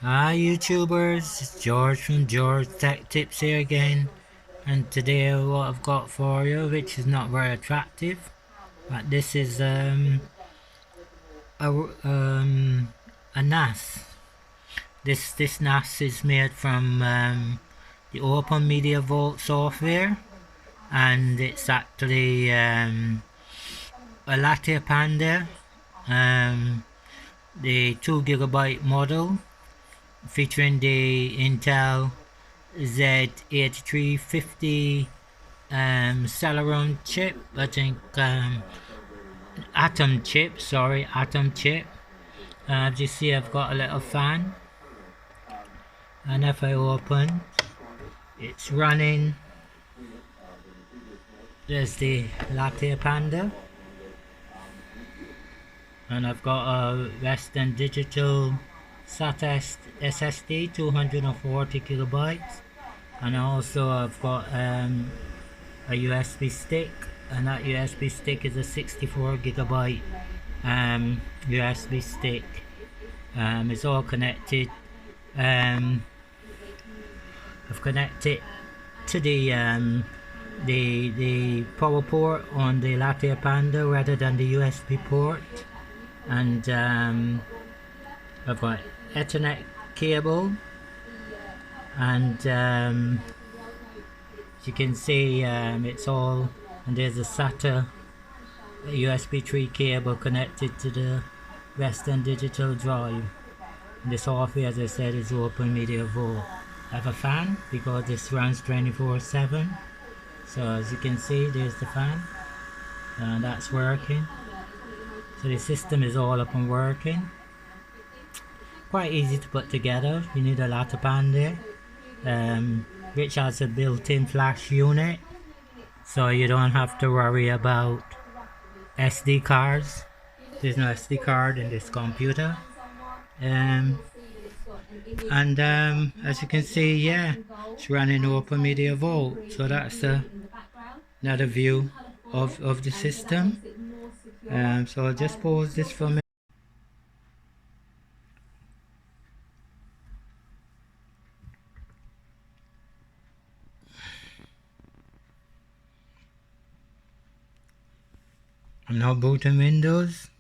Hi YouTubers, it's George from George Tech Tips here again, and today what I've got for you, which is not very attractive, but this is a NAS. This NAS is made from the openmediavault software, and it's actually a Latte Panda, the 2 GB model, featuring the Intel Z8350 Celeron chip, I think Atom chip, Atom chip. As you see, I've got a little fan, and if I open, it's running. There's the Latte Panda, and I've got a Western Digital SATA SSD 240 gigabytes, and also I've got a USB stick, and that USB stick is a 64 gigabyte USB stick. It's all connected. I've connected to the power port on the Latte Panda rather than the USB port, and I've got Ethernet cable, and as you can see, it's all, and there's a SATA USB 3 cable connected to the Western Digital drive. And the software, as I said, is openmediavault. I have a fan because this runs 24/7. So as you can see, there's the fan, and that's working. So the system is all up and working. Quite easy to put together. You need a Latte Panda, which has a built-in flash unit, so you don't have to worry about SD cards. There's no SD card in this computer. As you can see, yeah, it's running openmediavault. So that's another view of the system. So I'll just pause this for a minute. I'm now booting Windows.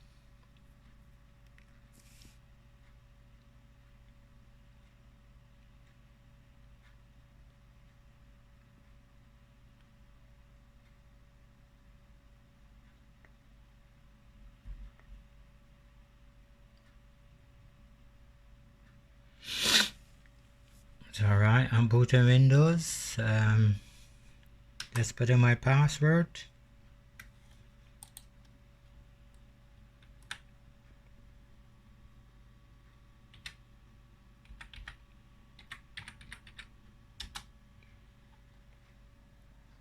It's alright, I'm booting Windows. Let's put in my password.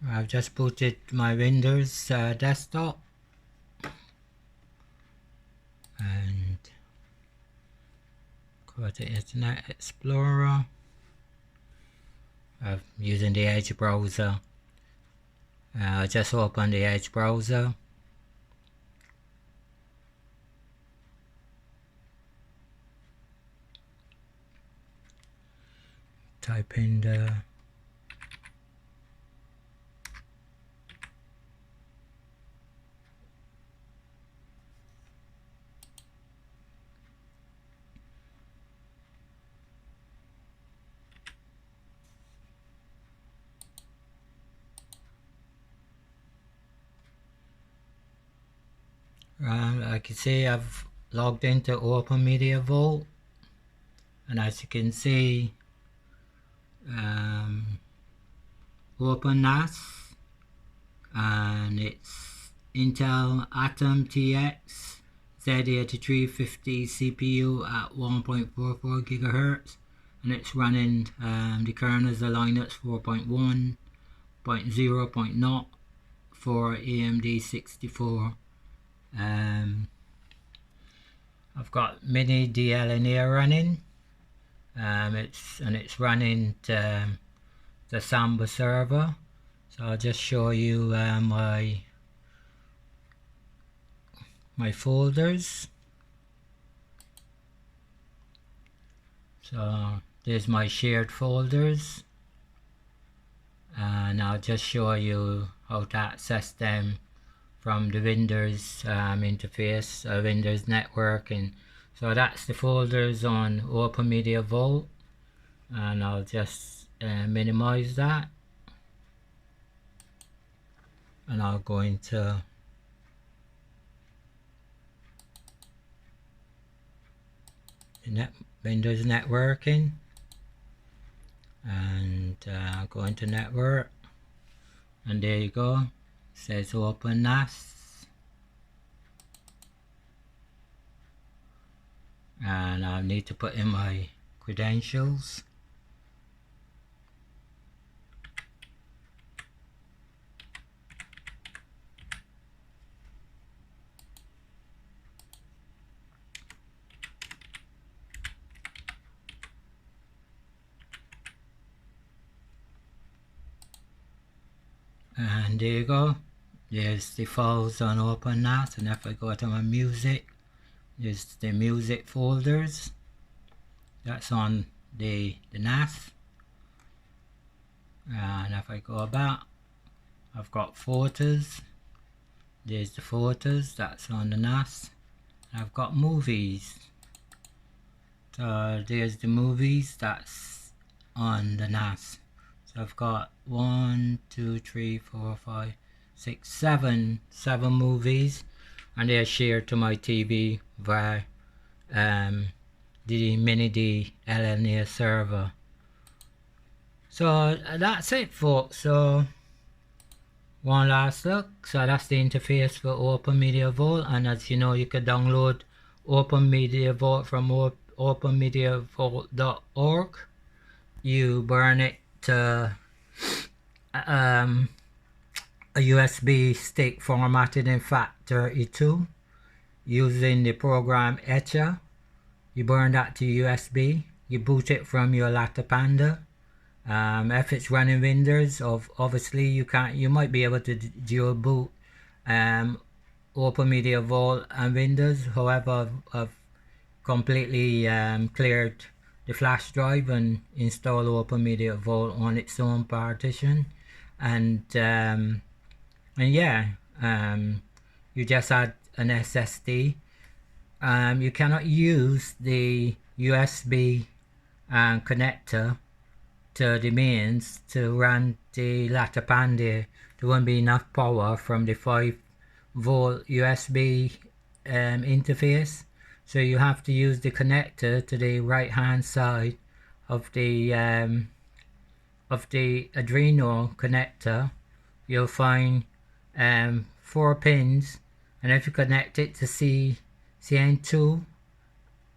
I've just booted my Windows desktop, and go to Internet Explorer. I'm using the Edge browser. Just open the Edge browser. Type in the I can see I've logged into openmediavault, and as you can see, open NAS, and it's Intel Atom TX Z8350 CPU at 1.44 gigahertz, and it's running the kernels are Linux 4.1.0.0 for AMD 64. I've got mini dlna running. It's running the Samba server. So I'll just show you my folders. So there's my shared folders, and I'll just show you how to access them from the Windows interface, Windows networking. So that's the folders on openmediavault, and I'll just minimize that, and I'll go into Windows networking, and go into network, and there you go, it says open NAS, and I'll need to put in my credentials. And there you go, there's the files on open NAS, and if I go to my music, there's the music folders, that's on the NAS. And if I go back, I've got photos, there's the photos, that's on the NAS. I've got movies, so there's the movies, that's on the NAS. So I've got 1, 2, 3, 4, 5, 6, 7 movies, and they're shared to my TV via the mini dlna server. So that's it, folks. So one last look. So that's the interface for openmediavault, and as you know, you can download openmediavault from openmediavault.org. You burn it to a USB stick formatted in FAT32 using the program Etcher. You burn that to USB. You boot it from your Latte Panda. If it's running Windows, obviously you might be able to dual boot openmediavault and Windows. However, I've completely cleared the flash drive and install openmediavault on its own partition, and yeah, you just add an SSD. You cannot use the USB connector to the mains to run the Latte Panda. There won't be enough power from the 5-volt USB interface, so you have to use the connector to the right hand side of the Adreno connector. You'll find 4 pins, and if you connect it to CN2,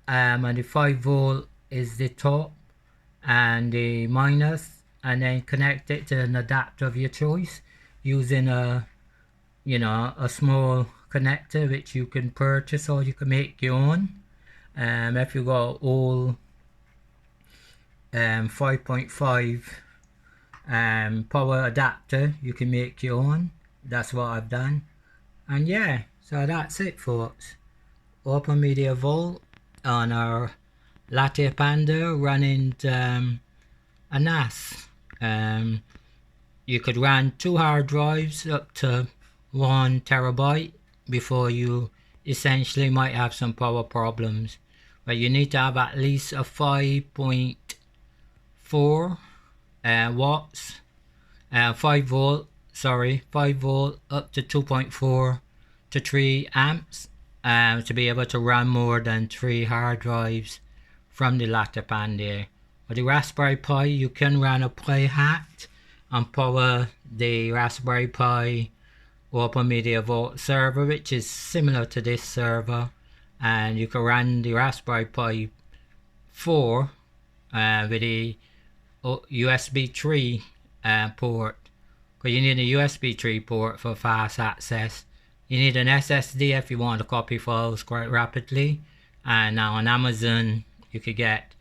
and the 5-volt is the top and the minus, and then connect it to an adapter of your choice using a small connector which you can purchase, or you can make your own. If you got all 5.5 power adapter, you can make your own. That's what I've done. And yeah, so that's it, folks. openmediavault on our Latte Panda running a NAS. You could run 2 hard drives up to 1 terabyte before you essentially might have some power problems, but you need to have at least a 5.4 watts 5-volt up to 2.4 to 3 amps to be able to run more than 3 hard drives from the Latte Panda. With the Raspberry Pi, you can run a Pi hat and power the Raspberry Pi openmediavault server, which is similar to this server, and you can run the Raspberry Pi 4 with a USB 3 port, because you need a USB 3 port for fast access. You need an SSD if you want to copy files quite rapidly, and now on Amazon you could get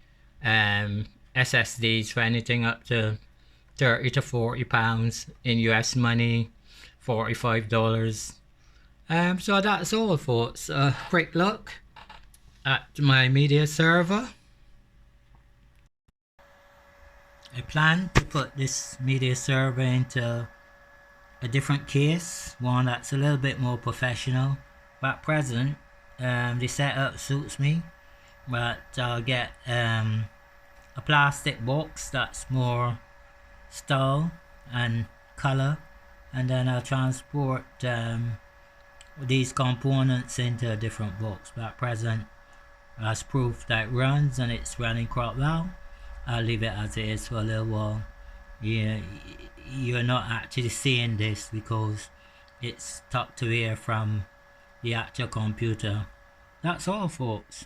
SSDs for anything up to 30 to 40 pounds in US money, $45. So that's all, folks. Quick look at my media server. I plan to put this media server into a different case, one that's a little bit more professional. But at present, the setup suits me, but I'll get a plastic box that's more style and color, and then I'll transport these components into a different box. But at present, as proof that it runs and it's running quite well, I'll leave it as it is for a little while. You're not actually seeing this because it's tucked away from the actual computer. That's all, folks.